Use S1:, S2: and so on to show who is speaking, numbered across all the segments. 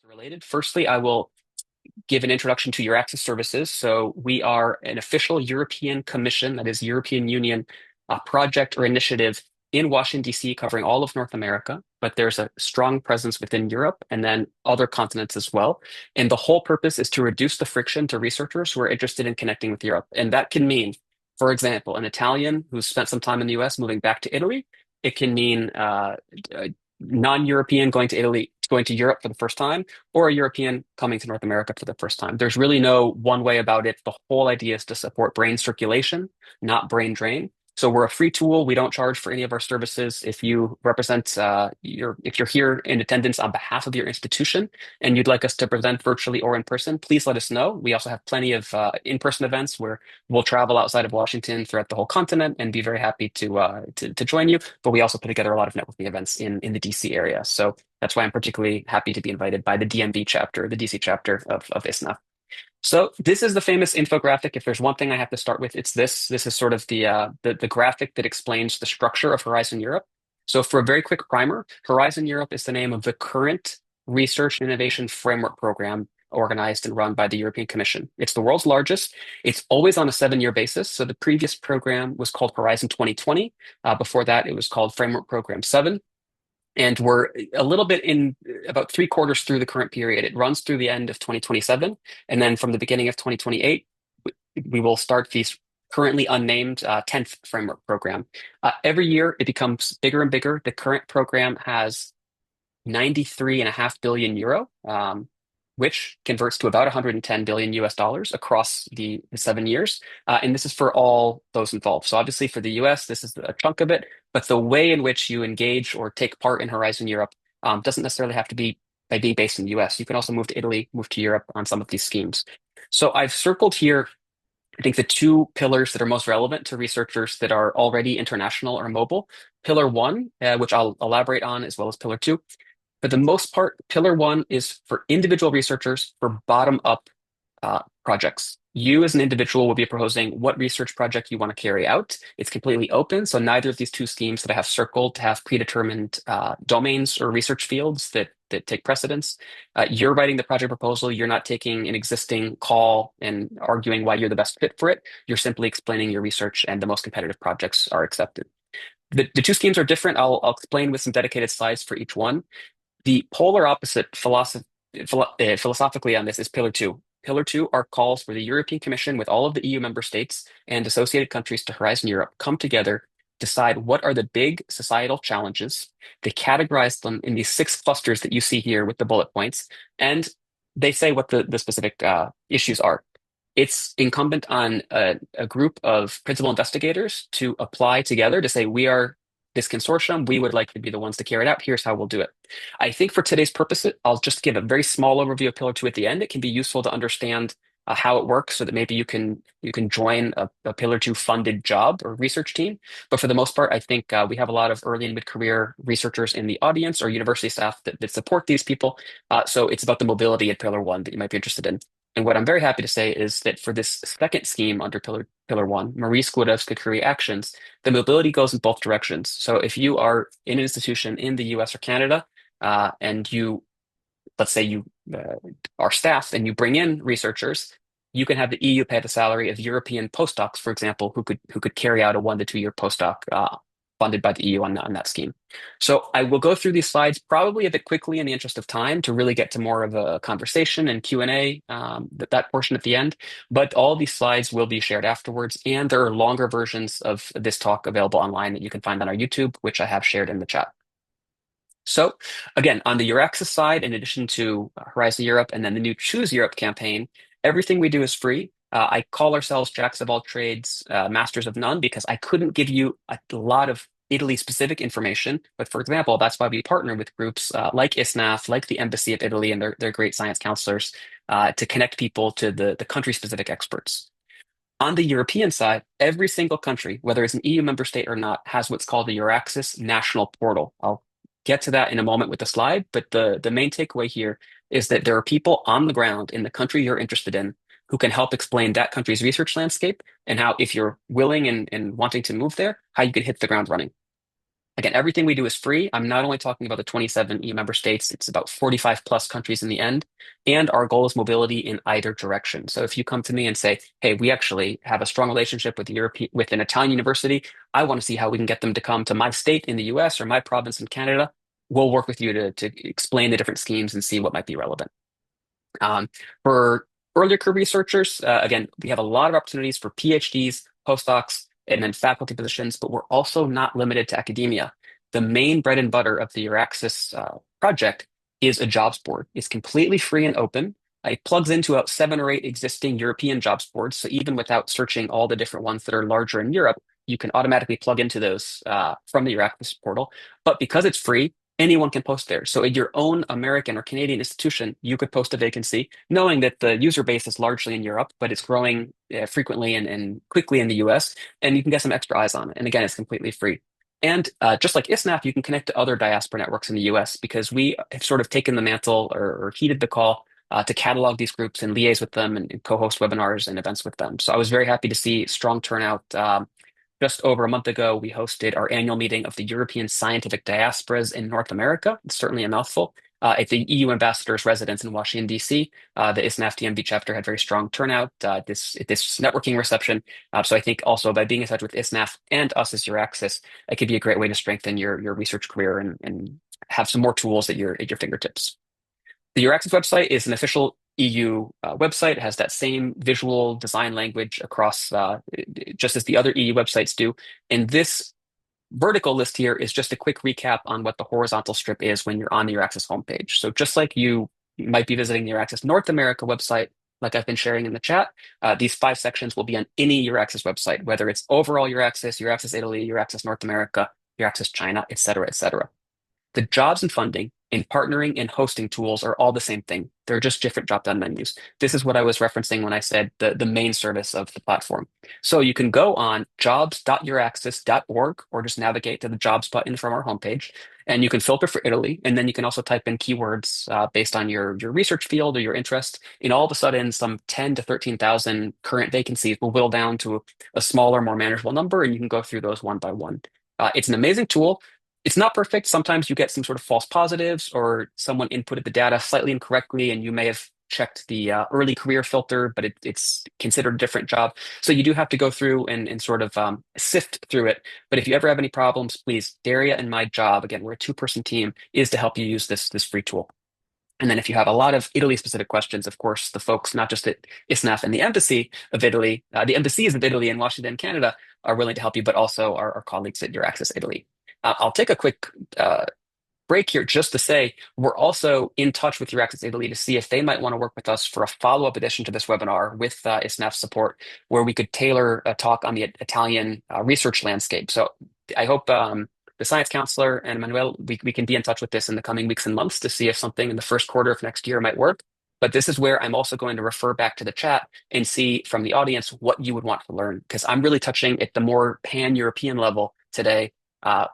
S1: Related. Firstly, I will give an introduction to EURAXESS services. So we are an official European Commission, that is European Union project or initiative in Washington, D.C., covering all of North America, but there's a strong presence within Europe and then other continents as well. And the whole purpose is to reduce the friction to researchers who are interested in connecting with Europe. And that can mean, for example, an Italian who's spent some time in the US moving back to Italy. It can mean a non-European going to Italy, going to Europe for the first time, or a European coming to North America for the first time. There's really no one way about it. The whole idea is to support brain circulation, not brain drain. So we're a free tool. We don't charge for any of our services. If you represent if you're here in attendance on behalf of your institution and you'd like us to present virtually or in person, please let us know. We also have plenty of in-person events where we'll travel outside of Washington throughout the whole continent and be very happy to join you. But we also put together a lot of networking events in the DC area. So that's why I'm particularly happy to be invited by the DMV chapter, the DC chapter of ISSNAF. So this is the famous infographic. If there's one thing I have to start with, it's this. This is sort of the graphic that explains the structure of Horizon Europe. So for a very quick primer, Horizon Europe is the name of the current research and innovation framework program organized and run by the European Commission. It's the world's largest. It's always on a 7-year basis. So the previous program was called Horizon 2020. Before that, it was called Framework Program 7. And we're a little bit in about 3/4 through the current period. It runs through the end of 2027. And then from the beginning of 2028, we will start these currently unnamed 10th framework program. Every year, it becomes bigger and bigger. The current program has 93.5 billion euro, which converts to about 110 billion US dollars across the 7 years. And this is for all those involved. So obviously for the US, this is a chunk of it, but the way in which you engage or take part in Horizon Europe doesn't necessarily have to be by being based in the US. You can also move to Italy, move to Europe on some of these schemes. So I've circled here, I think the two pillars that are most relevant to researchers that are already international or mobile. Pillar one, which I'll elaborate on, as well as pillar two. For the most part, pillar one is for individual researchers for bottom-up projects. You as an individual will be proposing what research project you want to carry out. It's completely open, so neither of these two schemes that I have circled have predetermined domains or research fields that take precedence. You're writing the project proposal. You're not taking an existing call and arguing why you're the best fit for it. You're simply explaining your research, and the most competitive projects are accepted. The two schemes are different. I'll explain with some dedicated slides for each one. The polar opposite philosophically on this is Pillar 2. Pillar 2 are calls for the European Commission with all of the EU member states and associated countries to Horizon Europe come together, decide what are the big societal challenges. They categorize them in these 6 clusters that you see here with the bullet points, and they say what the specific issues are. It's incumbent on a group of principal investigators to apply together to say, we are this consortium, we would like to be the ones to carry it out. Here's how we'll do it. I think for today's purposes, I'll just give a very small overview of Pillar 2 at the end. It can be useful to understand how it works so that maybe you can join a Pillar 2 funded job or research team. But for the most part, I think we have a lot of early and mid-career researchers in the audience or university staff that support these people. So it's about the mobility at Pillar 1 that you might be interested in. And what I'm very happy to say is that for this second scheme under Pillar 1, Marie Skłodowska-Curie actions, the mobility goes in both directions. So if you are in an institution in the US or Canada, and let's say you are staff and you bring in researchers, you can have the EU pay the salary of European postdocs, for example, who could carry out a 1 to 2 year postdoc funded by the EU on that scheme. So I will go through these slides probably a bit quickly in the interest of time to really get to more of a conversation and Q&A, that portion at the end. But all these slides will be shared afterwards, and there are longer versions of this talk available online that you can find on our YouTube, which I have shared in the chat. So again, on the EURAXESS side, in addition to Horizon Europe and then the new Choose Europe campaign, everything we do is free. I call ourselves jacks of all trades, masters of none, because I couldn't give you a lot of Italy-specific information. But for example, that's why we partner with groups like ISSNAF, like the Embassy of Italy and their great science counselors to connect people to the country-specific experts. On the European side, every single country, whether it's an EU member state or not, has what's called the EURAXESS National Portal. I'll get to that in a moment with the slide, but the main takeaway here is that there are people on the ground in the country you're interested in who can help explain that country's research landscape and how, if you're willing and wanting to move there, how you could hit the ground running. Again, everything we do is free. I'm not only talking about the 27 EU member states, it's about 45 plus countries in the end. And our goal is mobility in either direction. So if you come to me and say, hey, we actually have a strong relationship with with an Italian university, I want to see how we can get them to come to my state in the US or my province in Canada, we'll work with you to explain the different schemes and see what might be relevant. For earlier career researchers, again, we have a lot of opportunities for PhDs, postdocs, and then faculty positions, but we're also not limited to academia. The main bread and butter of the EURAXESS project is a jobs board. It's completely free and open. It plugs into about 7 or 8 existing European jobs boards. So even without searching all the different ones that are larger in Europe, you can automatically plug into those from the EURAXESS portal. But because it's free, anyone can post there. So at your own American or Canadian institution, you could post a vacancy, knowing that the user base is largely in Europe, but it's growing frequently and quickly in the US, and you can get some extra eyes on it. And again, it's completely free. And just like ISSNAF, you can connect to other diaspora networks in the US because we have sort of taken the mantle or heeded the call to catalog these groups and liaise with them and co-host webinars and events with them. So I was very happy to see strong turnout. Just over a month ago, we hosted our annual meeting of the European Scientific Diasporas in North America. It's certainly a mouthful. At the EU ambassador's residence in Washington, D.C., the ISSNAF DMV chapter had very strong turnout this networking reception. So I think also by being in touch with ISSNAF and us as EURAXESS, it could be a great way to strengthen your research career and have some more tools at your fingertips. The EURAXESS website is an official EU website. It has that same visual design language across, just as the other EU websites do. And this vertical list here is just a quick recap on what the horizontal strip is when you're on the EURAXESS homepage. So just like you might be visiting the EURAXESS North America website, like I've been sharing in the chat, these 5 sections will be on any EURAXESS website, whether it's overall EURAXESS, EURAXESS Italy, EURAXESS North America, EURAXESS China, et cetera, et cetera. The jobs and funding and partnering and hosting tools are all the same thing. They're just different drop-down menus. This is what I was referencing when I said the main service of the platform. So you can go on jobs.euraxess.org or just navigate to the jobs button from our homepage, and you can filter for Italy. And then you can also type in keywords based on your research field or your interest. And all of a sudden, some 10 to 13,000 current vacancies will whittle down to a smaller, more manageable number, and you can go through those one by one. It's an amazing tool. It's not perfect. Sometimes you get some sort of false positives or someone inputted the data slightly incorrectly and you may have checked the early career filter, but it's considered a different job. So you do have to go through and sort of sift through it. But if you ever have any problems, please, Daria and my job, again, we're a 2-person team, is to help you use this free tool. And then if you have a lot of Italy-specific questions, of course, the folks, not just at ISSNAF and the Embassy of Italy, the embassies of Italy in Washington, Canada, are willing to help you, but also our colleagues at EURAXESS Italy. I'll take a quick break here just to say we're also in touch with EURAXESS Italy to see if they might want to work with us for a follow-up edition to this webinar with ISSNAF support, where we could tailor a talk on the Italian research landscape. So I hope the science counselor and Manuel, we can be in touch with this in the coming weeks and months to see if something in the first quarter of next year might work. But this is where I'm also going to refer back to the chat and see from the audience what you would want to learn, because I'm really touching at the more pan-European level today,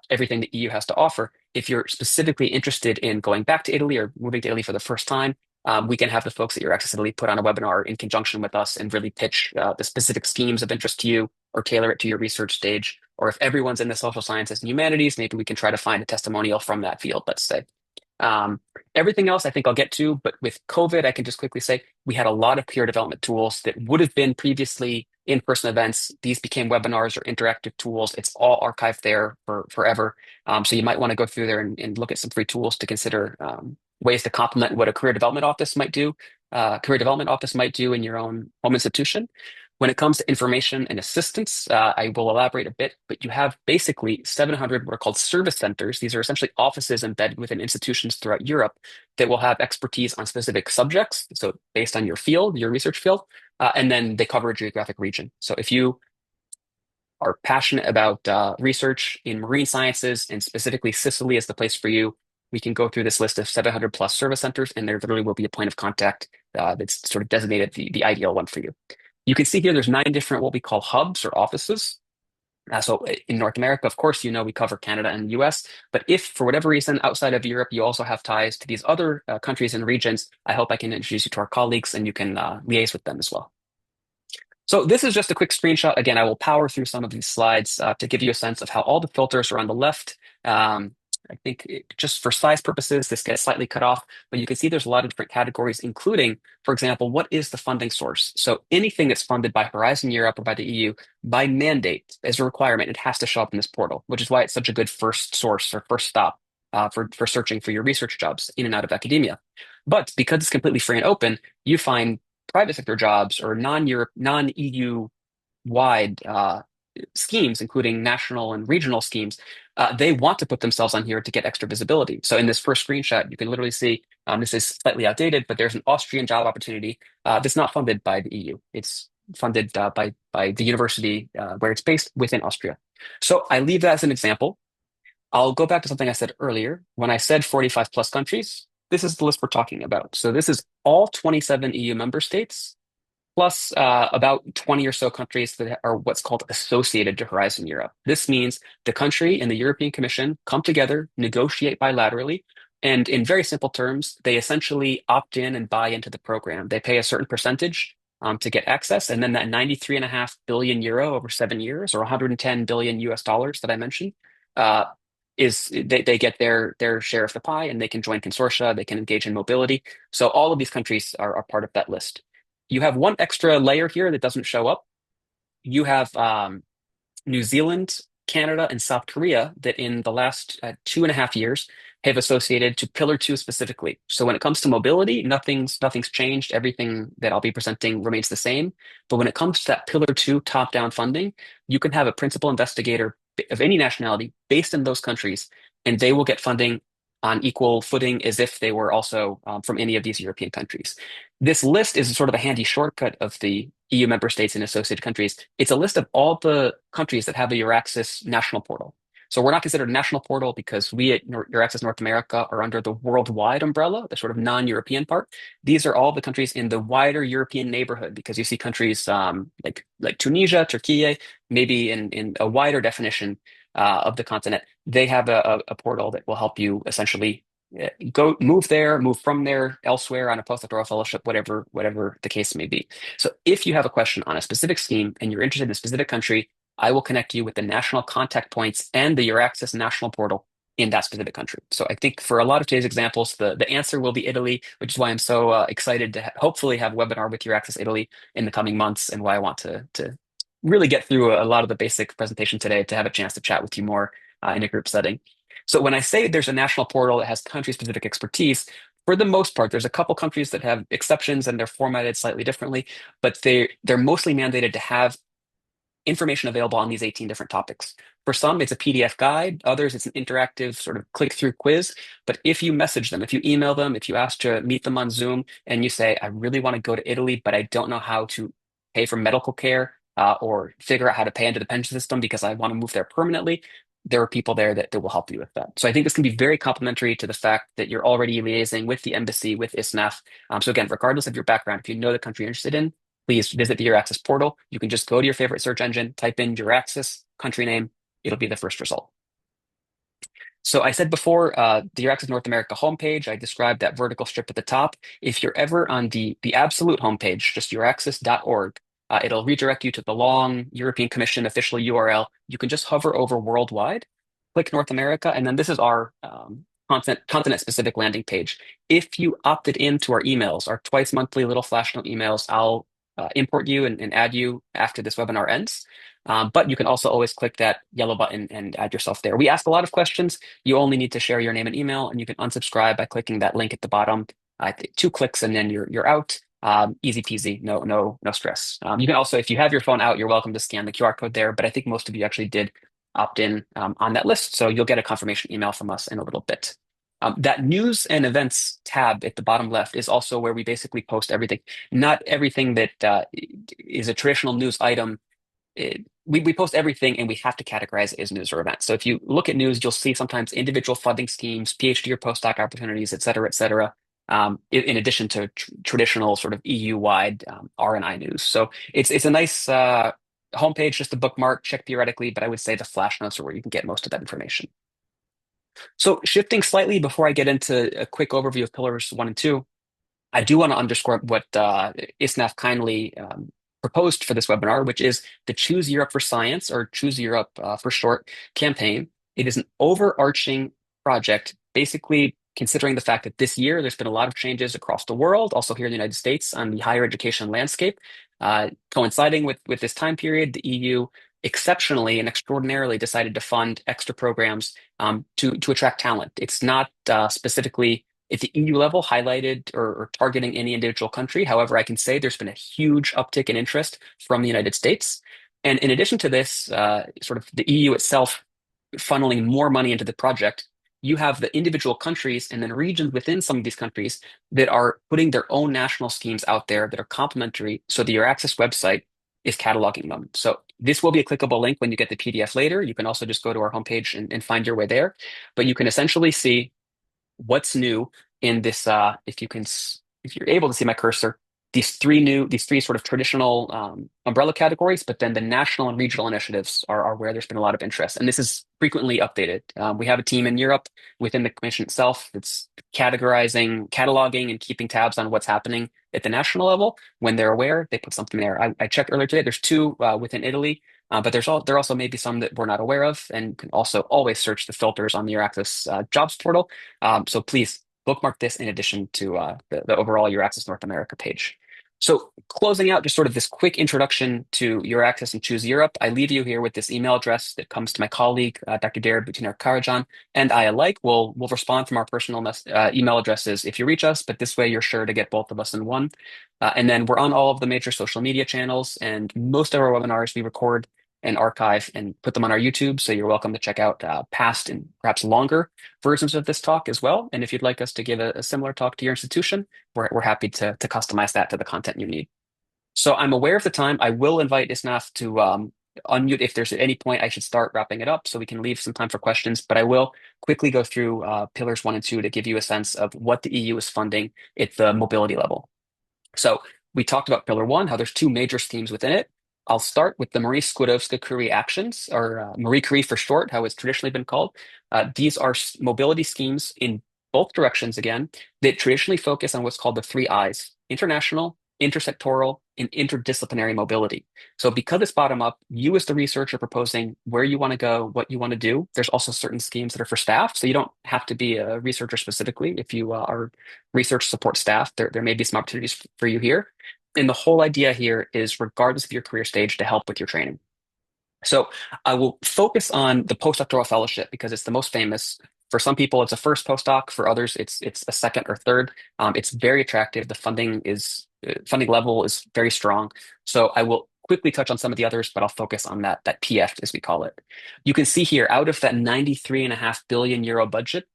S1: everything the EU has to offer. If you're specifically interested in going back to Italy or moving to Italy for the first time, we can have the folks at EURAXESS Italy put on a webinar in conjunction with us and really pitch the specific schemes of interest to you or tailor it to your research stage. Or if everyone's in the social sciences and humanities, maybe we can try to find a testimonial from that field, let's say. Everything else I think I'll get to, but with COVID, I can just quickly say we had a lot of career development tools that would have been previously in-person events. These became webinars or interactive tools. It's all archived there for forever. So you might want to go through there and look at some free tools to consider ways to complement what a career development office might do, in your own home institution. When it comes to information and assistance, I will elaborate a bit, but you have basically 700 what are called service centers. These are essentially offices embedded within institutions throughout Europe that will have expertise on specific subjects. So based on your field, your research field, and then they cover a geographic region. So if you are passionate about research in marine sciences and specifically Sicily is the place for you, we can go through this list of 700 plus service centers, and there literally will be a point of contact that's sort of designated the ideal one for you. You can see here there's 9 different what we call hubs or offices. So in North America, of course, we cover Canada and the US. But if for whatever reason outside of Europe, you also have ties to these other countries and regions, I hope I can introduce you to our colleagues and you can liaise with them as well. So this is just a quick screenshot. Again, I will power through some of these slides to give you a sense of how all the filters are on the left. I think just for size purposes, this gets slightly cut off, but you can see there's a lot of different categories, including, for example, what is the funding source? So anything that's funded by Horizon Europe or by the EU, by mandate, as a requirement, it has to show up in this portal, which is why it's such a good first source or first stop for searching for your research jobs in and out of academia. But because it's completely free and open, you find private sector jobs or non-Europe, non-EU wide schemes, including national and regional schemes, they want to put themselves on here to get extra visibility. So in this first screenshot, you can literally see this is slightly outdated, but there's an Austrian job opportunity that's not funded by the EU. It's funded by the university where it's based within Austria. So I leave that as an example. I'll go back to something I said earlier. When I said 45 plus countries, this is the list we're talking about. So this is all 27 EU member states, plus about 20 or so countries that are what's called associated to Horizon Europe. This means the country and the European Commission come together, negotiate bilaterally, and in very simple terms, they essentially opt in and buy into the program. They pay a certain percentage to get access, and then that 93.5 billion euro over 7 years, or 110 billion US dollars that I mentioned, uh, is they get their share of the pie, and they can join consortia, they can engage in mobility. So all of these countries are part of that list. You have one extra layer here that doesn't show up. You have New Zealand, Canada, and South Korea that in the last 2.5 years have associated to Pillar Two specifically. So when it comes to mobility, nothing's changed. Everything that I'll be presenting remains the same. But when it comes to that Pillar Two top-down funding, you can have a principal investigator of any nationality based in those countries, and they will get funding on equal footing as if they were also from any of these European countries. This list is sort of a handy shortcut of the EU member states and associated countries. It's a list of all the countries that have a EURAXESS national portal. So we're not considered a national portal because we at EURAXESS North America are under the worldwide umbrella, the sort of non-European part. These are all the countries in the wider European neighborhood because you see countries like Tunisia, Turkey, maybe in a wider definition of the continent. They have a portal that will help you essentially go move there, move from there elsewhere on a postdoctoral fellowship, whatever the case may be. So if you have a question on a specific scheme and you're interested in a specific country, I will connect you with the national contact points and the EURAXESS national portal in that specific country. So I think for a lot of today's examples, the answer will be Italy, which is why I'm so excited to hopefully have a webinar with EURAXESS Italy in the coming months, and why I want to really get through a lot of the basic presentation today to have a chance to chat with you more in a group setting. So when I say there's a national portal that has country-specific expertise, for the most part, there's a couple countries that have exceptions and they're formatted slightly differently, but they're mostly mandated to have information available on these 18 different topics. For some, it's a PDF guide. Others, it's an interactive sort of click-through quiz. But if you message them, if you email them, if you ask to meet them on Zoom, and you say, I really want to go to Italy, but I don't know how to pay for medical care or figure out how to pay into the pension system because I want to move there permanently, there are people there that will help you with that. So I think this can be very complementary to the fact that you're already liaising with the embassy, with ISSNAF. So again, regardless of your background, if you know the country you're interested in, please visit the EURAXESS portal. You can just go to your favorite search engine, type in EURAXESS country name. It'll be the first result. So I said before, the EURAXESS North America homepage, I described that vertical strip at the top. If you're ever on the absolute homepage, just euraxess.org, it'll redirect you to the long European Commission official URL. You can just hover over worldwide, click North America, and then this is our continent-specific landing page. If you opted into our emails, our twice monthly little flash note emails, I'll import you and add you after this webinar ends. But you can also always click that yellow button and add yourself there. We ask a lot of questions. You only need to share your name and email, and you can unsubscribe by clicking that link at the bottom. 2 clicks and then you're out. Easy peasy, no stress. You can also, if you have your phone out, you're welcome to scan the QR code there. But I think most of you actually did opt in on that list, so you'll get a confirmation email from us in a little bit. That news and events tab at the bottom left is also where we basically post everything. Not everything that is a traditional news item. We post everything and we have to categorize it as news or events. So if you look at news, you'll see sometimes individual funding schemes, PhD or postdoc opportunities, et cetera, et cetera, in addition to traditional sort of EU-wide R&I news. So it's a nice homepage, just a bookmark, check periodically, but I would say the flash notes are where you can get most of that information. So shifting slightly before I get into a quick overview of pillars 1 and 2, I do want to underscore what ISSNAF kindly proposed for this webinar, which is the Choose Europe for Science, or Choose Europe for short, campaign. It is an overarching project, basically considering the fact that this year there's been a lot of changes across the world, also here in the United States, on the higher education landscape. Coinciding with this time period, the EU exceptionally and extraordinarily decided to fund extra programs to attract talent. It's not specifically at the EU level highlighted or targeting any individual country. However, I can say there's been a huge uptick in interest from the United States. And in addition to this, sort of the EU itself funneling more money into the project, you have the individual countries and then regions within some of these countries that are putting their own national schemes out there that are complementary. So the EURAXESS website is cataloging them. So this will be a clickable link when you get the PDF later. You can also just go to our homepage and find your way there. But you can essentially see what's new in this. If you're able to see my cursor, these three sort of traditional umbrella categories, but then the national and regional initiatives are where there's been a lot of interest. And this is frequently updated. We have a team in Europe within the commission itself that's categorizing, cataloging, and keeping tabs on what's happening at the national level. When they're aware, they put something there. I checked earlier today. There's two within Italy, but there also may be some that we're not aware of, and you can also always search the filters on the EURAXESS jobs portal. So please bookmark this in addition to the overall EURAXESS North America page. So closing out just sort of this quick introduction to EURAXESS and Choose Europe, I leave you here with this email address that comes to my colleague, Dr. Dara Butinar-Karajan, and I alike will respond from our personal email addresses if you reach us, but this way you're sure to get both of us in one. And then we're on all of the major social media channels, and most of our webinars we record and archive and put them on our YouTube. So you're welcome to check out past and perhaps longer versions of this talk as well. And if you'd like us to give a similar talk to your institution, we're happy to customize that to the content you need. So I'm aware of the time. I will invite ISSNAF to unmute if there's at any point I should start wrapping it up so we can leave some time for questions. But I will quickly go through pillars 1 and 2 to give you a sense of what the EU is funding at the mobility level. So we talked about pillar 1, how there's 2 major schemes within it. I'll start with the Marie Skłodowska-Curie actions, or Marie Curie for short, how it's traditionally been called. These are mobility schemes in both directions, again, that traditionally focus on what's called the 3 I's: international, intersectoral, and interdisciplinary mobility. So because it's bottom up, you as the researcher proposing where you want to go, what you want to do. There's also certain schemes that are for staff, so you don't have to be a researcher specifically. If you are research support staff, there may be some opportunities for you here. And the whole idea here is, regardless of your career stage, to help with your training. So I will focus on the postdoctoral fellowship because it's the most famous. For some people, it's a first postdoc. For others, it's a second or third. It's very attractive. The funding level is very strong. So I will quickly touch on some of the others, but I'll focus on that PF, as we call it. You can see here, out of that 93.5 billion euro budget,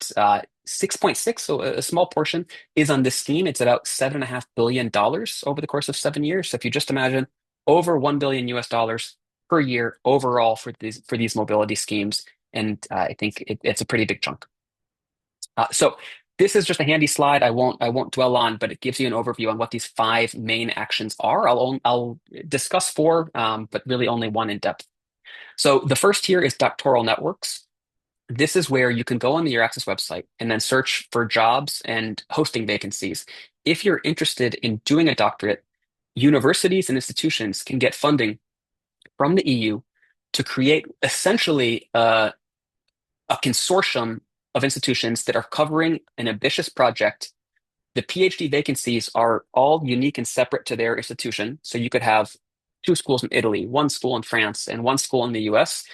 S1: 6.6, so a small portion, is on this scheme. It's about $7.5 billion over the course of 7 years. So if you just imagine over $1 billion US dollars per year overall for these mobility schemes, and I think it's a pretty big chunk. So this is just a handy slide. I won't dwell on, but it gives you an overview on what these 5 main actions are. I'll discuss 4, but really only 1 in depth. So the first here is doctoral networks. This is where you can go on the EURAXESS website and then search for jobs and hosting vacancies. If you're interested in doing a doctorate, universities and institutions can get funding from the EU to create essentially a consortium of institutions that are covering an ambitious project. The PhD vacancies are all unique and separate to their institution. So you could have 2 schools in Italy, 1 school in France, and 1 school in the US.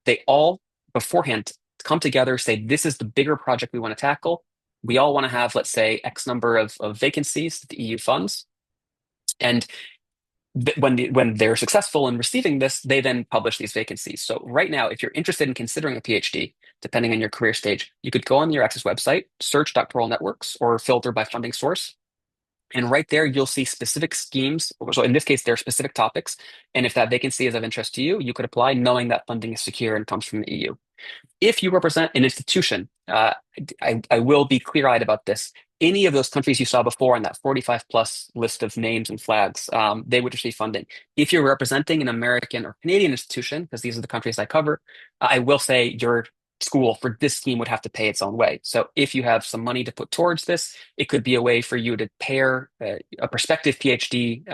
S1: They all beforehand come together, say, this is the bigger project we want to tackle. We all want to have, let's say, X number of vacancies that the EU funds. And when they're successful in receiving this, they then publish these vacancies. So right now, if you're interested in considering a PhD, depending on your career stage, you could go on the EURAXESS website, search doctoral networks, or filter by funding source. And right there, you'll see specific schemes. So in this case, there are specific topics. And if that vacancy is of interest to you, you could apply knowing that funding is secure and comes from the EU. If you represent an institution, I will be clear-eyed about this. Any of those countries you saw before on that 45 plus list of names and flags, they would receive funding. If you're representing an American or Canadian institution, because these are the countries I cover, I will say your school for this scheme would have to pay its own way. So if you have some money to put towards this, it could be a way for you to pair a prospective PhD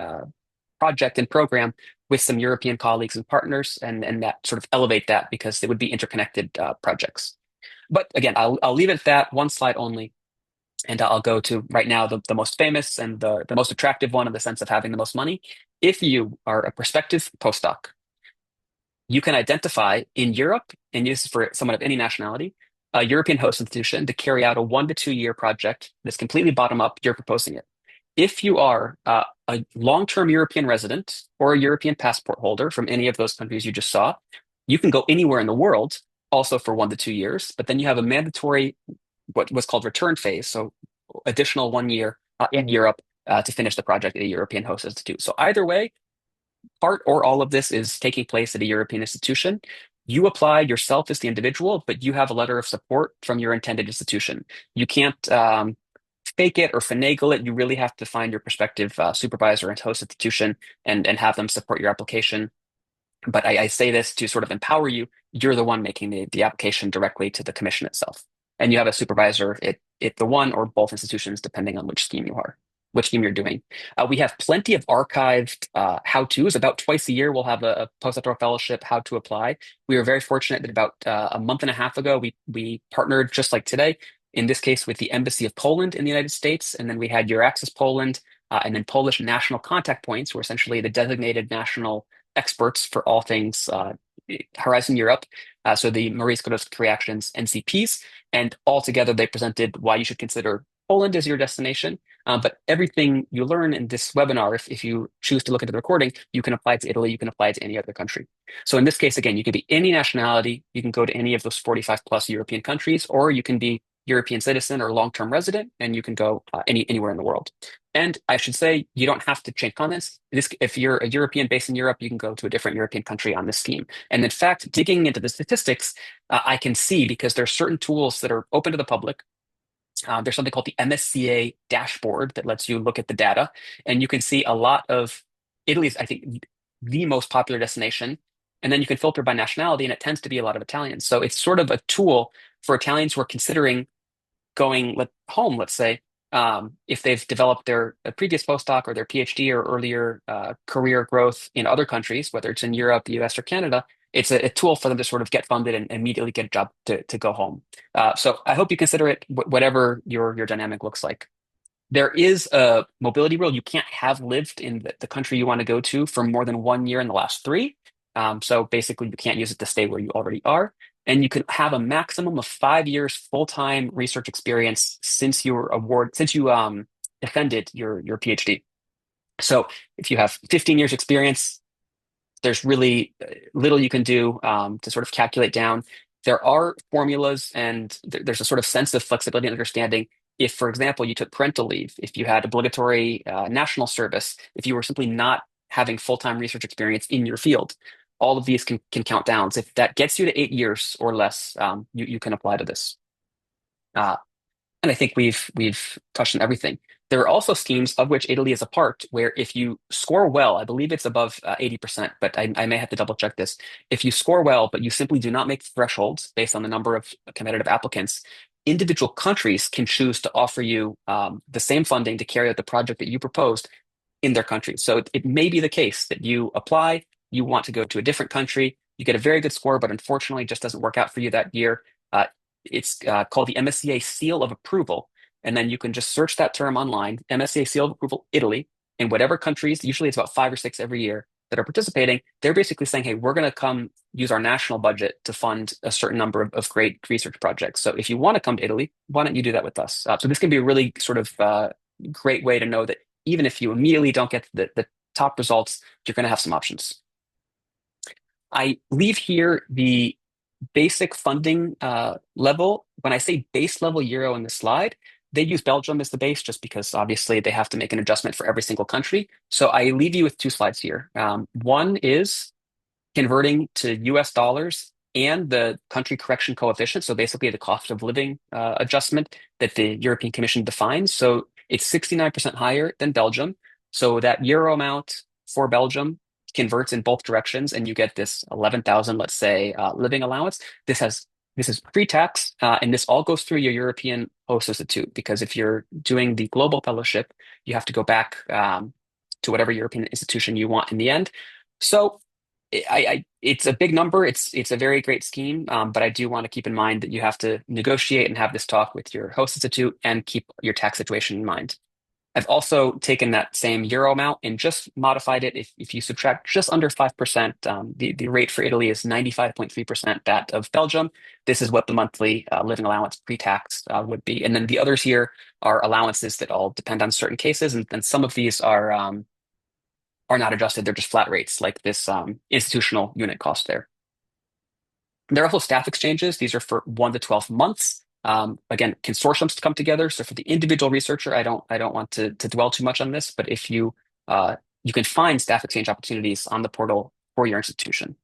S1: project and program with some European colleagues and partners, and that sort of elevate that because they would be interconnected projects. But again, I'll leave it at that, one slide only. And I'll go to right now the most famous and the most attractive one in the sense of having the most money. If you are a prospective postdoc, you can identify in Europe, and use for someone of any nationality, a European host institution to carry out a 1 to 2 year project that's completely bottom up. You're proposing it. If you are a long-term European resident or a European passport holder from any of those countries you just saw, you can go anywhere in the world also for 1 to 2 years, but then you have a mandatory, what was called return phase, so additional 1 year in Europe to finish the project at a European host institute. So either way, part or all of this is taking place at a European institution. You apply yourself as the individual, but you have a letter of support from your intended institution. You can't fake it or finagle it. You really have to find your prospective supervisor and host institution and have them support your application. But I say this to sort of empower you. You're the one making the application directly to the commission itself. And you have a supervisor at the one or both institutions, depending on which scheme you're doing. We have plenty of archived how-tos. About twice a year, we'll have a postdoctoral fellowship, how to apply. We were very fortunate that about a month and a half ago, we partnered just like today, in this case with the Embassy of Poland in the United States. And then we had EURAXESS Poland, and then Polish national contact points, who are essentially the designated national experts for all things Horizon Europe. So the Marie Skłodowska Reactions NCPs, and all together they presented why you should consider Poland as your destination. But everything you learn in this webinar, if you choose to look at the recording, you can apply it to Italy, you can apply it to any other country. So in this case, again, you can be any nationality, you can go to any of those 45 plus European countries, or you can be European citizen or long-term resident, and you can go anywhere in the world. And I should say, you don't have to change continents. If you're a European based in Europe, you can go to a different European country on this scheme. And in fact, digging into the statistics, I can see, because there are certain tools that are open to the public. There's something called the MSCA dashboard that lets you look at the data, and you can see a lot of Italy's, I think, the most popular destination. And then you can filter by nationality, and it tends to be a lot of Italians. So it's sort of a tool for Italians who are considering going home, let's say, if they've developed their previous postdoc or their PhD or earlier career growth in other countries, whether it's in Europe, the US, or Canada. It's a tool for them to sort of get funded and immediately get a job to go home. So I hope you consider it whatever your dynamic looks like. There is a mobility rule. You can't have lived in the country you want to go to for more than 1 year in the last three. So basically, you can't use it to stay where you already are. And you can have a maximum of 5 years full-time research experience since you defended your PhD. So if you have 15 years experience, there's really little you can do to sort of calculate down. There are formulas, and there's a sort of sense of flexibility and understanding. If, for example, you took parental leave, if you had obligatory national service, if you were simply not having full-time research experience in your field, all of these can count down. So if that gets you to 8 years or less, you can apply to this. And I think we've touched on everything. There are also schemes, of which Italy is a part, where if you score well, I believe it's above 80%, but I may have to double check this. If you score well, but you simply do not make thresholds based on the number of competitive applicants, individual countries can choose to offer you the same funding to carry out the project that you proposed in their country. So it may be the case that you apply, you want to go to a different country, you get a very good score, but unfortunately it just doesn't work out for you that year. It's called the MSCA Seal of Approval. And then you can just search that term online, MSCA Seal of Approval, Italy, in whatever countries, usually it's about 5 or 6 every year, that are participating. They're basically saying, hey, we're going to come use our national budget to fund a certain number of great research projects. So if you want to come to Italy, why don't you do that with us? So this can be a really sort of great way to know that even if you immediately don't get the top results, you're going to have some options. I leave here the basic funding level. When I say base level euro in the slide, they use Belgium as the base just because obviously they have to make an adjustment for every single country. So I leave you with two slides here. One is converting to US dollars and the country correction coefficient. So basically the cost of living adjustment that the European Commission defines. So it's 69% higher than Belgium. So that euro amount for Belgium converts in both directions, and you get this 11,000, let's say, living allowance. This is pre-tax, and this all goes through your European Host Institute, because if you're doing the global fellowship, you have to go back to whatever European institution you want in the end. So it's a big number. It's a very great scheme, but I do want to keep in mind that you have to negotiate and have this talk with your host institute and keep your tax situation in mind. I've also taken that same euro amount and just modified it. If you subtract just under 5%, the rate for Italy is 95.3% that of Belgium. This is what the monthly living allowance pre-tax would be. And then the others here are allowances that all depend on certain cases. And some of these are not adjusted. They're just flat rates, like this institutional unit cost there. There are also staff exchanges. These are for 1 to 12 months. Again, consortiums to come together. So for the individual researcher, I don't want to dwell too much on this, but if you can find staff exchange opportunities on the portal for your institution.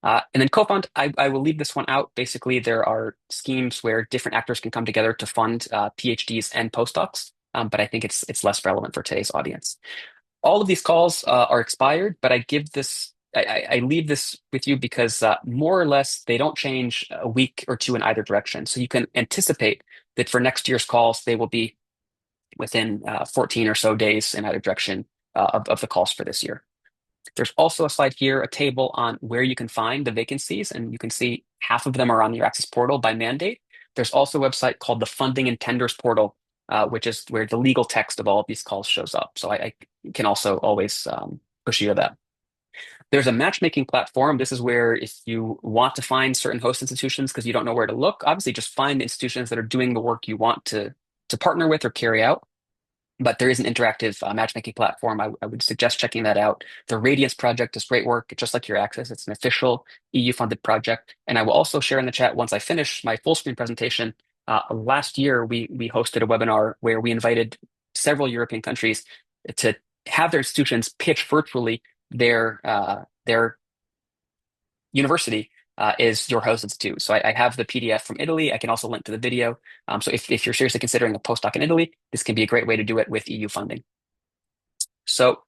S1: And then co-fund, I will leave this one out. Basically, there are schemes where different actors can come together to fund PhDs and postdocs, but I think it's less relevant for today's audience. All of these calls are expired, but I leave this with you because more or less they don't change a week or two in either direction. So you can anticipate that for next year's calls, they will be within 14 or so days in either direction of the calls for this year. There's also a slide here, a table on where you can find the vacancies, and you can see half of them are on the EURAXESS portal by mandate. There's also a website called the Funding and Tenders portal, which is where the legal text of all of these calls shows up. So I can also always push you to that. There's a matchmaking platform. This is where if you want to find certain host institutions because you don't know where to look, obviously just find institutions that are doing the work you want to partner with or carry out. But there is an interactive matchmaking platform. I would suggest checking that out. The Radiance project is great work, just like EURAXESS. It's an official EU-funded project. And I will also share in the chat once I finish my full screen presentation. Last year, we hosted a webinar where we invited several European countries to have their institutions pitch virtually their university is your host institute. So I have the PDF from Italy. I can also link to the video. So if you're seriously considering a postdoc in Italy, this can be a great way to do it with EU funding. So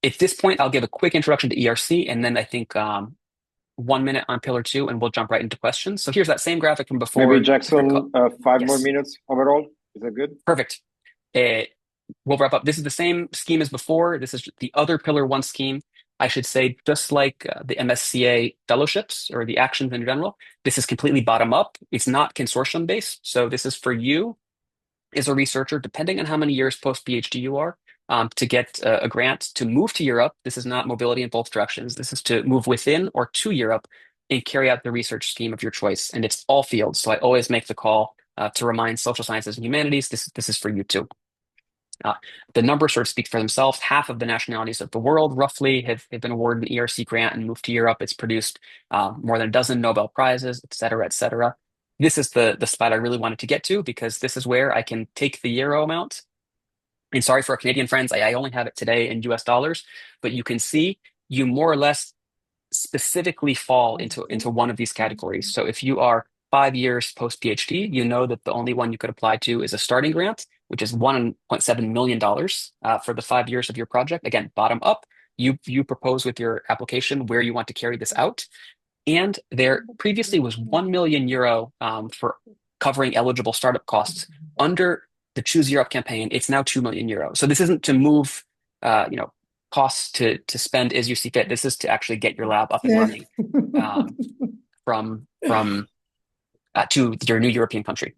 S1: at this point, I'll give a quick introduction to ERC, and then I think 1 minute on Pillar 2, and we'll jump right into questions. So here's that same graphic from before.
S2: Maybe Jackson, 5 more minutes overall. Is that good?
S1: Perfect. We'll wrap up. This is the same scheme as before. This is the other Pillar 1 scheme. I should say, just like the MSCA fellowships or the actions in general, this is completely bottom up. It's not consortium based. So this is for you as a researcher, depending on how many years post PhD you are, to get a grant to move to Europe. This is not mobility in both directions. This is to move within or to Europe and carry out the research scheme of your choice. And it's all fields. So I always make the call to remind social sciences and humanities, this is for you too. The numbers sort of speak for themselves. Half of the nationalities of the world roughly have been awarded an ERC grant and moved to Europe. It's produced more than a dozen Nobel Prizes, et cetera, et cetera. This is the slide I really wanted to get to because this is where I can take the euro amount. And sorry for our Canadian friends, I only have it today in US dollars, but you can see you more or less specifically fall into one of these categories. So if you are 5 years post PhD, you know that the only one you could apply to is a starting grant, which is $1.7 million for the 5 years of your project. Again, bottom up, you propose with your application where you want to carry this out. And there previously was 1 million euro for covering eligible startup costs. Under the Choose Europe campaign, it's now 2 million euro. So this isn't to move costs to spend as you see fit. This is to actually get your lab up and running from to your new European country.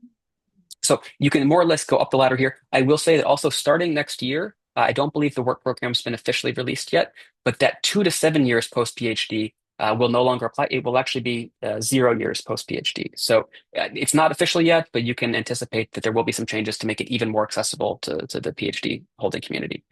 S1: So you can more or less go up the ladder here. I will say that also starting next year, I don't believe the work program's been officially released yet, but that 2 to 7 years post PhD will no longer apply. It will actually be 0 years post PhD. So it's not official yet, but you can anticipate that there will be some changes to make it even more accessible to the PhD holding community.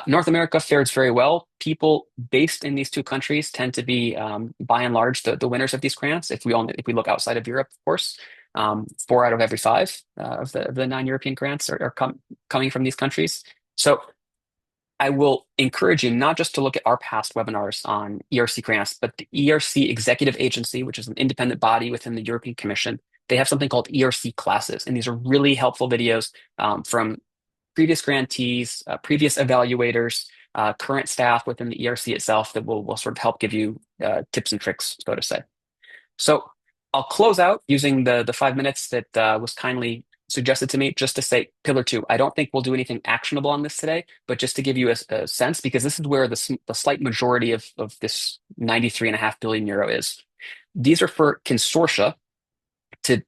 S1: North America fares very well. People based in these two countries tend to be, by and large, the winners of these grants. If we look outside of Europe, of course, 4 out of every 5 of the 9 European grants are coming from these countries. So I will encourage you not just to look at our past webinars on ERC grants, but the ERC Executive Agency, which is an independent body within the European Commission. They have something called ERC classes, and these are really helpful videos from previous grantees, previous evaluators, current staff within the ERC itself that will sort of help give you tips and tricks, so to say. So I'll close out using the 5 minutes that was kindly suggested to me just to say Pillar 2. I don't think we'll do anything actionable on this today, but just to give you a sense, because this is where the slight majority of this 93.5 billion euro is. These are for consortia to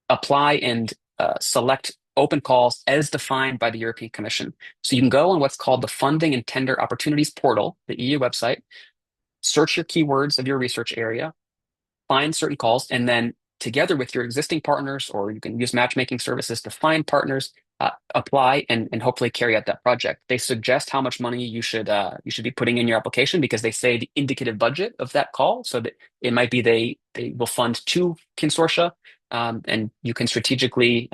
S1: apply and select open calls as defined by the European Commission. So you can go on what's called the Funding and Tender Opportunities portal, the EU website, search your keywords of your research area, find certain calls, and then together with your existing partners, or you can use matchmaking services to find partners, apply and hopefully carry out that project. They suggest how much money you should be putting in your application because they say the indicative budget of that call. So that it might be they will fund two consortia, and you can strategically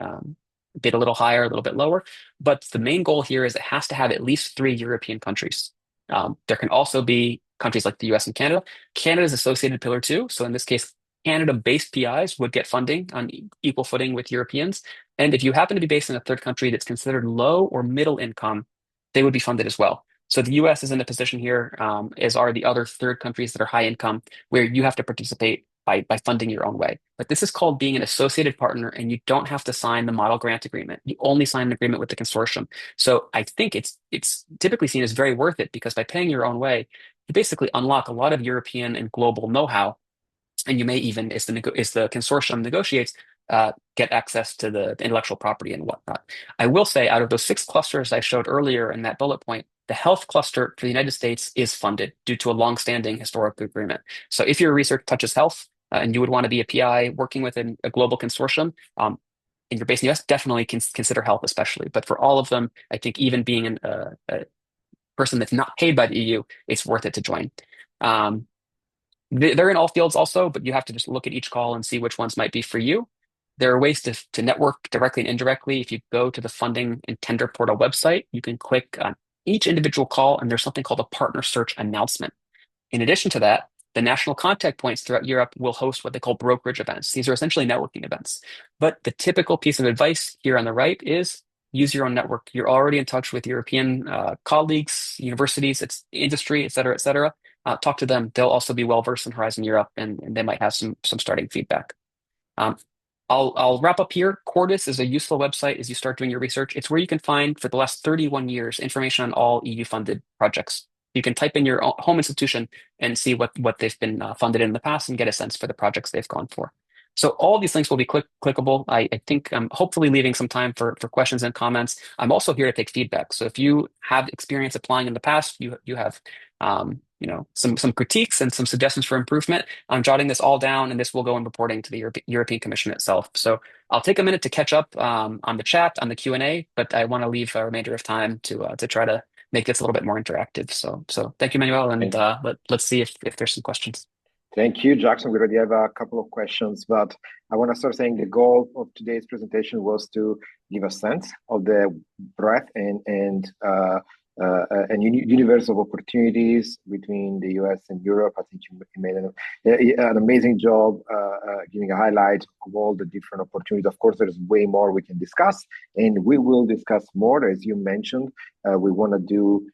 S1: bid a little higher, a little bit lower. But the main goal here is it has to have at least three European countries. There can also be countries like the US and Canada. Canada is associated Pillar 2. So in this case, Canada-based PIs would get funding on equal footing with Europeans. And if you happen to be based in a third country that's considered low or middle income, they would be funded as well. So the US is in a position here, as are the other third countries that are high income, where you have to participate by funding your own way. But this is called being an associated partner, and you don't have to sign the model grant agreement. You only sign an agreement with the consortium. So I think it's typically seen as very worth it because by paying your own way, you basically unlock a lot of European and global know-how, and you may even, as the consortium negotiates, get access to the intellectual property and whatnot. I will say, out of those six clusters I showed earlier in that bullet point, the health cluster for the United States is funded due to a long-standing historic agreement. So if your research touches health, and you would want to be a PI working within a global consortium, and you're based in the US, definitely consider health especially. But for all of them, I think even being a person that's not paid by the EU, it's worth it to join. Um, they're in all fields also, but you have to just look at each call and see which ones might be for you. There are ways to network directly and indirectly. If you go to the Funding and Tender Portal website, you can click on each individual call, and there's something called a partner search announcement. In addition to that, the national contact points throughout Europe will host what they call brokerage events. These are essentially networking events. But the typical piece of advice here on the right is use your own network. You're already in touch with European colleagues, universities, it's industry, et cetera, et cetera. Talk to them. They'll also be well versed in Horizon Europe, and they might have some starting feedback. Um, I'll wrap up here. Cordis is a useful website as you start doing your research. It's where you can find, for the last 31 years, information on all EU-funded projects. You can type in your home institution and see what they've been funded in the past and get a sense for the projects they've gone for. So all these links will be clickable. I think I'm hopefully leaving some time for questions and comments. I'm also here to take feedback. So if you have experience applying in the past, you have some critiques and some suggestions for improvement, I'm jotting this all down, and this will go in reporting to the European Commission itself. So I'll take a minute to catch up on the chat, on the Q&A, but I want to leave a remainder of time to try to make this a little bit more interactive. So thank you, Manuel, and let's see if there's some questions.
S2: Thank you, Jackson. We already have a couple of questions, but I want to start saying the goal of today's presentation was to give a sense of the breadth and universe of opportunities between the US and Europe. I think you made an amazing job giving a highlight of all the different opportunities. Of course, there's way more we can discuss, and we will discuss more. As you mentioned, we want to do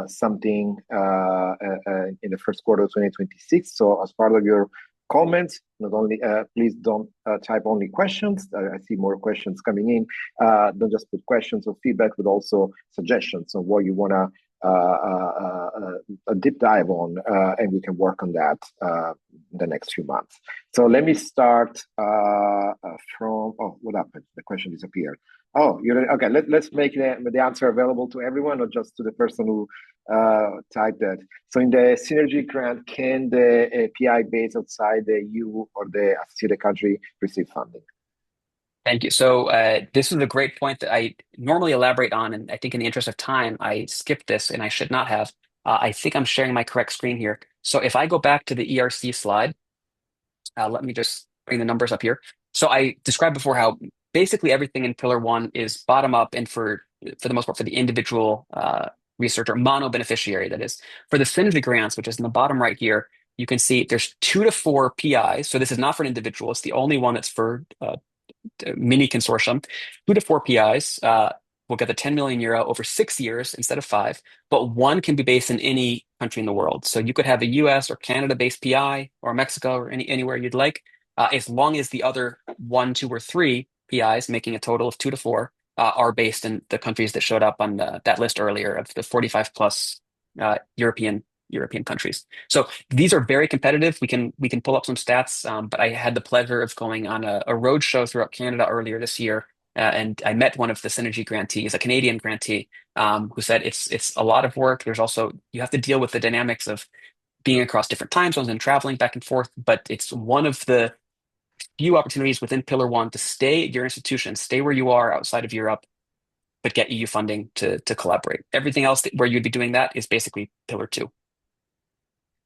S2: something in the first quarter of 2026. So as part of your comments, not only please don't type only questions. I see more questions coming in. Don't just put questions or feedback, but also suggestions on what you want to a deep dive on, and we can work on that the next few months. So let me start from, what happened? The question disappeared. Oh, you're okay. Let's make the answer available to everyone, or just to the person who typed that. So in the synergy grant, can the PI based outside the EU or the associated country receive funding?
S1: Thank you. So this is a great point that I normally elaborate on, and I think in the interest of time, I skipped this, and I should not have. I think I'm sharing my correct screen here. So if I go back to the ERC slide, let me just bring the numbers up here. So I described before how basically everything in Pillar 1 is bottom up, and for the most part for the individual researcher, mono beneficiary, that is. For the synergy grants, which is in the bottom right here, you can see there's 2 to 4 PIs. So this is not for an individual. It's the only one that's for mini consortium. 2 to 4 PIs will get the 10 million euro over 6 years instead of 5, but one can be based in any country in the world. So you could have a US or Canada-based PI, or Mexico, or anywhere you'd like, as long as the other 1, 2, or 3 PIs, making a total of 2 to 4, are based in the countries that showed up on that list earlier of the 45 plus European countries. So these are very competitive. We can pull up some stats, but I had the pleasure of going on a road show throughout Canada earlier this year, and I met one of the Synergy grantees, a Canadian grantee, who said it's a lot of work. There's also you have to deal with the dynamics of being across different time zones and traveling back and forth, but it's one of the few opportunities within Pillar One to stay at your institution, stay where you are outside of Europe, but get EU funding to collaborate. Everything else where you'd be doing that is basically Pillar Two.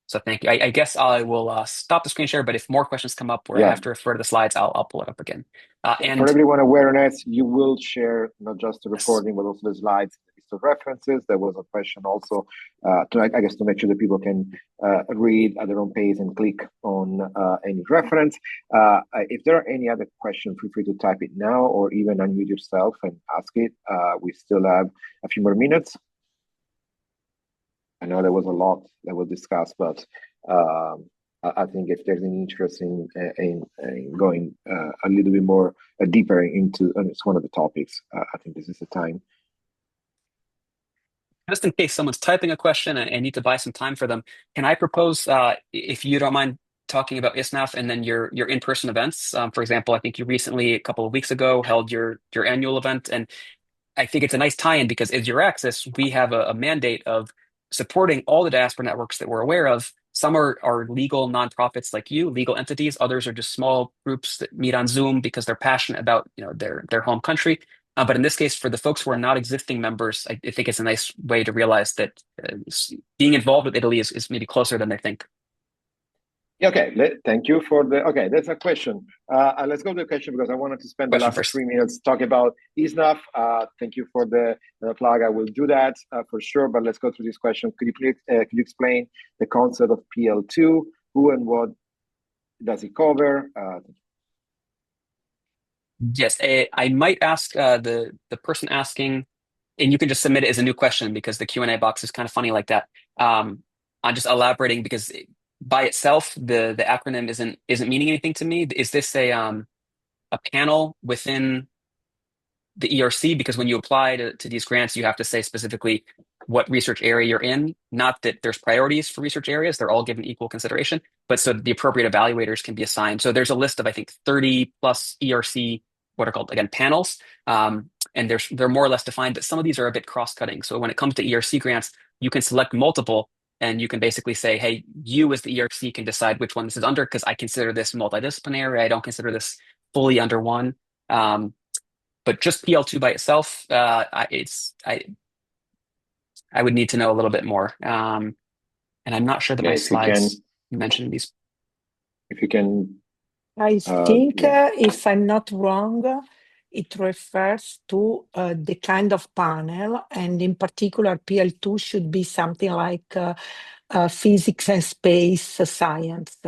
S1: So thank you. I guess I will stop the screen share, but if more questions come up where I
S2: Yeah.
S1: have to refer to the slides, I'll pull it up again.
S2: For
S1: And
S2: everyone awareness, you will share not just the
S1: yes,
S2: recording, but also the slides, the list of references. There was a question also, I guess, to make sure that people can read at their own pace and click on any reference. If there are any other questions, feel free to type it now or even unmute yourself and ask it. We still have a few more minutes. I know there was a lot that was discussed, but I think if there's any interest in going a little bit more deeper into it's one of the topics, I think this is the time.
S1: just in case someone's typing a question and I need to buy some time for them, can I propose, if you don't mind talking about ISSNAF and then your in-person events? For example, I think you recently, a couple of weeks ago, held your annual event, and I think it's a nice tie-in because as EURAXESS, we have a mandate of supporting all the diaspora networks that we're aware of. Some are legal nonprofits like you, legal entities. Others are just small groups that meet on Zoom because they're passionate about their home country. But in this case, for the folks who are not existing members, I think it's a nice way to realize that being involved with Italy is maybe closer than they think.
S2: Okay, thank you for the. Okay, that's a question. Let's go to the question because I wanted to spend the
S1: Question
S2: last
S1: first.
S2: 3 minutes talking about ISSNAF. Thank you for the plug. I will do that for sure. But let's go through this question. Could you please could you explain the concept of PL2? Who and what does it cover?
S1: Yes, I might ask the person asking, and you can just submit it as a new question because the Q&A box is kind of funny like that. I'm just elaborating because by itself, the acronym isn't meaning anything to me. Is this a panel within the ERC? Because when you apply to these grants, you have to say specifically what research area you're in. Not that there's priorities for research areas; they're all given equal consideration. But so the appropriate evaluators can be assigned. So there's a list of I think 30 plus ERC what are called again panels. And they're more or less defined, but some of these are a bit cross-cutting. So when it comes to ERC grants, you can select multiple, and you can basically say, "Hey, you as the ERC can decide which one this is under because I consider this multidisciplinary. I don't consider this fully under one." But just PL2 by itself, I would need to know a little bit more, and I'm not sure that
S2: Yeah,
S1: my
S2: if you can,
S1: slides mention these.
S2: if you can,
S3: I think,
S2: yeah.
S3: if I'm not wrong, it refers to the kind of panel, and in particular, PL2 should be something like physics and space science.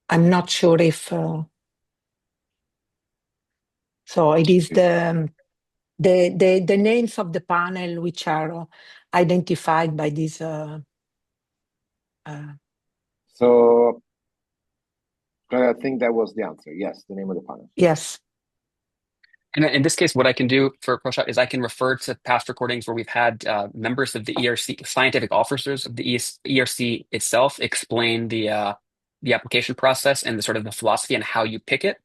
S3: I'm not sure if so. It is the names of the panel which are identified by this.
S2: So I think that was the answer. Yes, the name of the panel.
S3: Yes.
S1: And in this case, what I can do for ProShot is I can refer to past recordings where we've had members of the ERC, scientific officers of the ERC itself, explain the application process and the sort of the philosophy and how you pick it.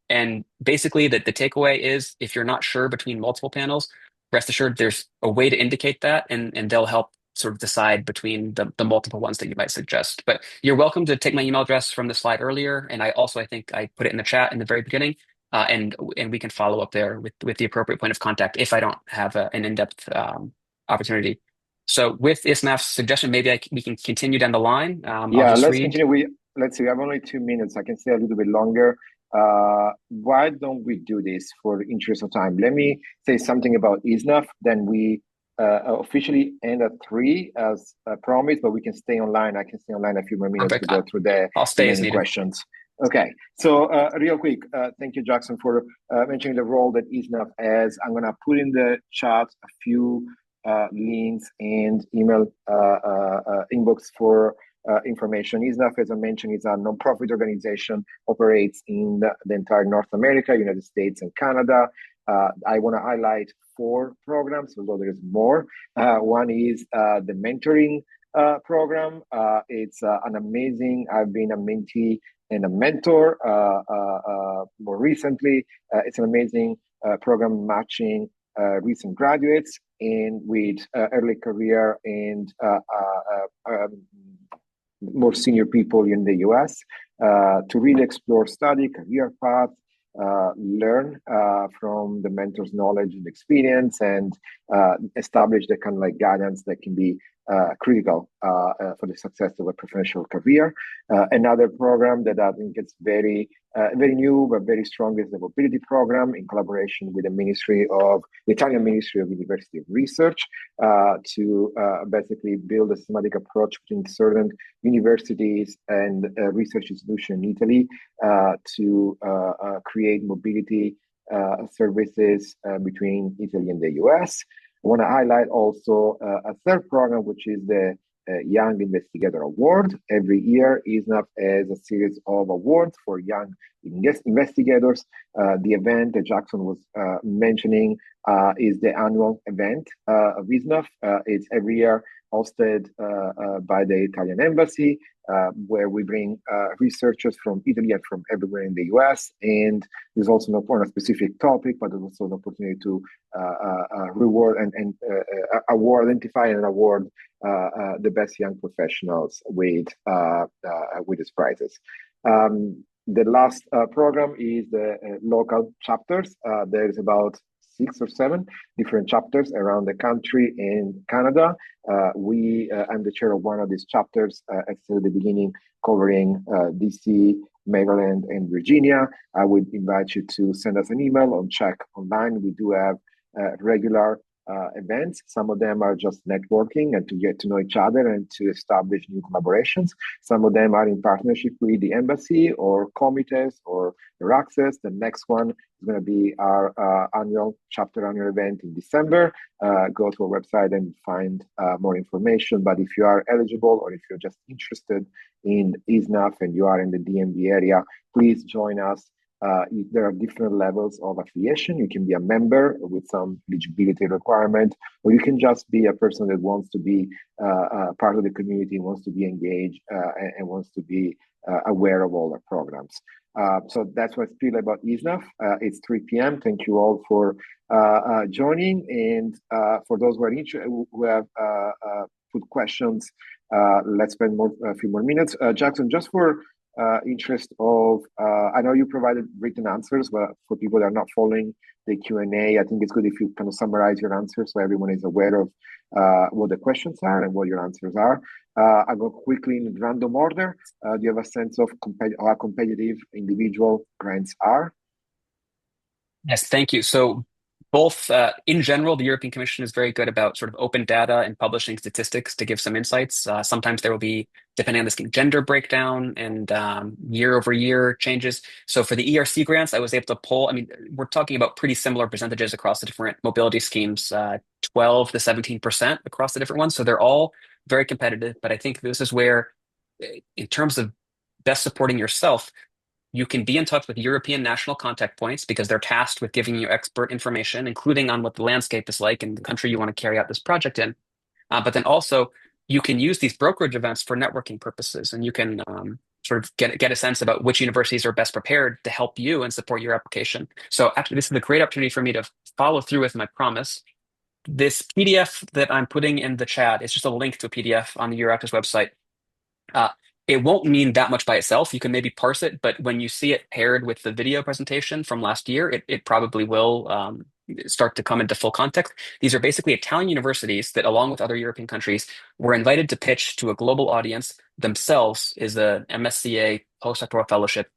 S1: And basically, the takeaway is if you're not sure between multiple panels, rest assured there's a way to indicate that, and they'll help sort of decide between the multiple ones that you might suggest. But you're welcome to take my email address from the slide earlier, and I think I put it in the chat in the very beginning. And we can follow up there with the appropriate point of contact if I don't have an in-depth opportunity. So with ISSNAF's suggestion, maybe we can continue down the line.
S2: Yeah,
S1: I'll just
S2: let's
S1: read.
S2: continue. Let's see. We have only 2 minutes. I can stay a little bit longer. Why don't we do this for the interest of time? Let me say something about ISSNAF. Then we officially end at 3 as promised, but we can stay online. I can stay online a few more minutes
S1: Perfect.
S2: to go through the
S1: I'll stay as
S2: remaining
S1: needed.
S2: questions. Okay, so real quick, thank you, Jackson, for mentioning the role that ISSNAF has. I'm going to put in the chat a few links and email inbox for information. ISSNAF, as I mentioned, is a nonprofit organization, operates in the entire North America, United States, and Canada. I want to highlight 4 programs, although there's more. One is the mentoring program. It's an amazing, I've been a mentee and a mentor more recently. It's an amazing program matching recent graduates and with early career and more senior people in the US to really explore study, career path, learn from the mentor's knowledge and experience, and establish the kind of like guidance that can be critical for the success of a professional career. Another program that I think is very new but very strong is the mobility program in collaboration with the Italian Ministry of University of Research to basically build a systematic approach between certain universities and research institutions in Italy to create mobility services between Italy and the US. I want to highlight also a third program, which is the Young Investigator Award. Every year, ISSNAF has a series of awards for young investigators. The event that Jackson was mentioning is the annual event of ISSNAF. It's every year hosted by the Italian Embassy, where we bring researchers from Italy and from everywhere in the US. And there's also not on a specific topic, but there's also an opportunity to reward and identify and award the best young professionals with these prizes. The last program is the local chapters. There's about 6 or 7 different chapters around the country in Canada. I'm the chair of one of these chapters, as I said at the beginning, covering DC, Maryland, and Virginia. I would invite you to send us an email or check online. We do have regular events. Some of them are just networking and to get to know each other and to establish new collaborations. Some of them are in partnership with the embassy or committees or EURAXESS. The next one is going to be our annual event in December. Go to our website and find more information. But if you are eligible or if you're just interested in ISSNAF and you are in the DMV area, please join us. There are different levels of affiliation. You can be a member with some eligibility requirement, or you can just be a person that wants to be part of the community, wants to be engaged, and wants to be aware of all the programs. So that's what's feel about ISSNAF. It's 3 p.m. Thank you all for joining. And for those who are who have put questions, let's spend a few more minutes. Jackson, just for interest of, I know you provided written answers, but for people that are not following the Q&A, I think it's good if you kind of summarize your answers so everyone is aware of what the questions are and what your answers are. I'll go quickly in random order. Do you have a sense of how competitive individual grants are?
S1: Yes, thank you. So both in general, the European Commission is very good about sort of open data and publishing statistics to give some insights. Sometimes there will be, depending on the scheme, gender breakdown and year over year changes. So for the ERC grants, I was able to pull, I mean, we're talking about pretty similar percentages across the different mobility schemes, 12 to 17% across the different ones. So they're all very competitive. But I think this is where, in terms of best supporting yourself, you can be in touch with European national contact points because they're tasked with giving you expert information, including on what the landscape is like in the country you want to carry out this project in. But then also, you can use these brokerage events for networking purposes, and you can sort of get a sense about which universities are best prepared to help you and support your application. So actually, this is a great opportunity for me to follow through with my promise. This PDF that I'm putting in the chat is just a link to a PDF on the EURAXESS website. It won't mean that much by itself. You can maybe parse it, but when you see it paired with the video presentation from last year, it probably will start to come into full context. These are basically Italian universities that, along with other European countries, were invited to pitch to a global audience themselves is a MSCA postdoctoral fellowship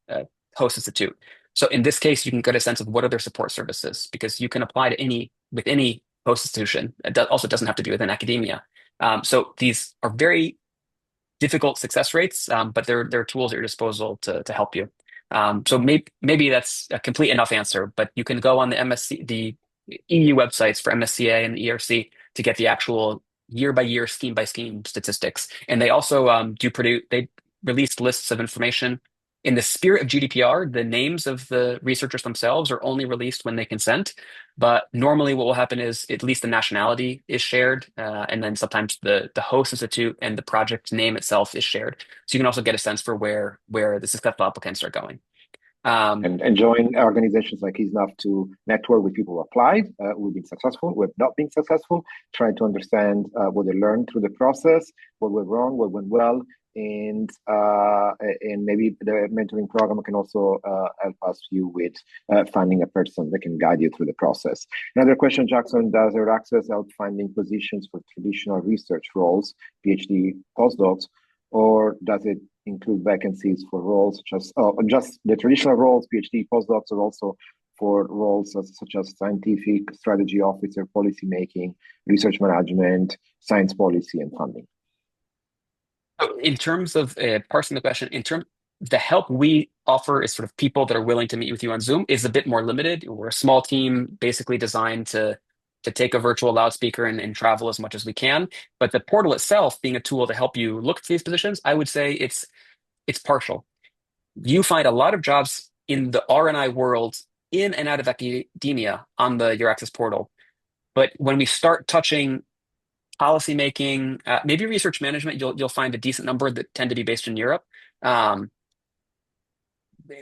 S1: host institute. So in this case, you can get a sense of what are their support services, because you can apply to any post institution. It also doesn't have to be within academia. So these are very difficult success rates, but there are tools at your disposal to help you. So maybe that's a complete enough answer, but you can go on the EU websites for MSCA and the ERC to get the actual year by year, scheme by scheme statistics. And they also they released lists of information. In the spirit of GDPR, the names of the researchers themselves are only released when they consent. But normally, what will happen is at least the nationality is shared, and then sometimes the host institute and the project name itself is shared. So you can also get a sense for where the successful applicants are going.
S2: And join organizations like ISSNAF to network with people who applied, who've been successful, who have not been successful, trying to understand what they learned through the process, what went wrong, what went well, and maybe the mentoring program can also help us you with finding a person that can guide you through the process. Another question, Jackson, does EURAXESS help finding positions for traditional research roles, PhD, postdocs, or does it include vacancies for roles such as just the traditional roles, PhD, postdocs, or also for roles such as scientific strategy officer, policy making, research management, science policy, and funding?
S1: So in terms of parsing the question, the help we offer is sort of people that are willing to meet with you on Zoom is a bit more limited. We're a small team, basically designed to take a virtual loudspeaker and travel as much as we can. But the portal itself, being a tool to help you look for these positions, I would say it's partial. You find a lot of jobs in the R&I world in and out of academia on the EURAXESS portal. But when we start touching policy making, maybe research management, you'll find a decent number that tend to be based in Europe. Um,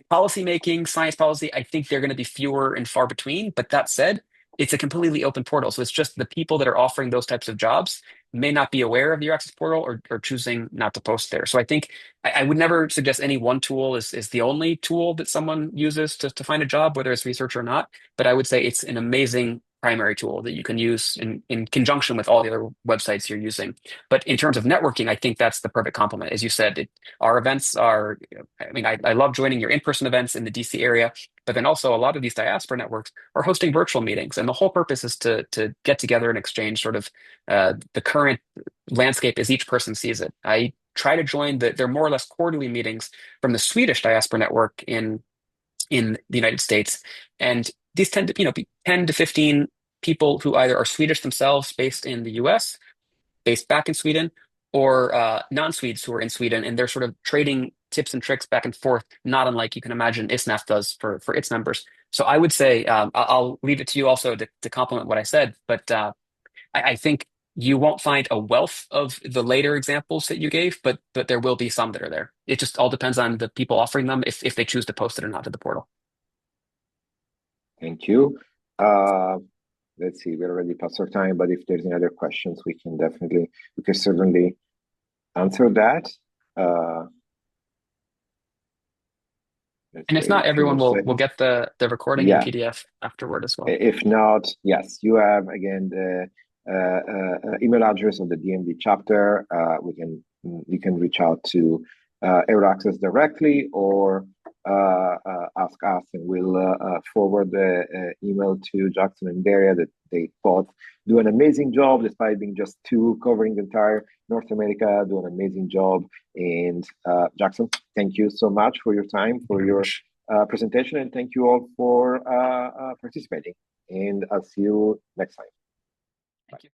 S1: Policy making, science policy, I think they're going to be fewer and far between. But that said, it's a completely open portal. So it's just the people that are offering those types of jobs may not be aware of the EURAXESS portal or choosing not to post there. So I think I would never suggest any one tool is the only tool that someone uses to find a job, whether it's research or not. But I would say it's an amazing primary tool that you can use in conjunction with all the other websites you're using. But in terms of networking, I think that's the perfect complement. As you said, our events are, I mean, I love joining your in-person events in the DC area, but then also a lot of these diaspora networks are hosting virtual meetings. And the whole purpose is to get together and exchange sort of the current landscape as each person sees it. I try to join they're more or less quarterly meetings from the Swedish diaspora network in the United States. And these tend to, be 10 to 15 people who either are Swedish themselves based in the US, based back in Sweden, or non-Swedes who are in Sweden, and they're sort of trading tips and tricks back and forth, not unlike you can imagine ISSNAF does for its members. So I would say I'll leave it to you also to complement what I said, but I think you won't find a wealth of the later examples that you gave, but there will be some that are there. It just all depends on the people offering them if they choose to post it or not to the portal.
S2: Thank you. Let's see, we're already past our time, but if there's any other questions, we can certainly answer that.
S1: And if not, everyone will get the recording in PDF afterward as well.
S2: If not, yes, you have again the email address of the DMV chapter. You can reach out to EURAXESS directly or ask us, and we'll forward the email to Jackson and Daria that they both do an amazing job despite being just two covering the entire North America, do an amazing job. And Jackson, thank you so much for your time, for your presentation, and thank you all for participating. And I'll see you next time.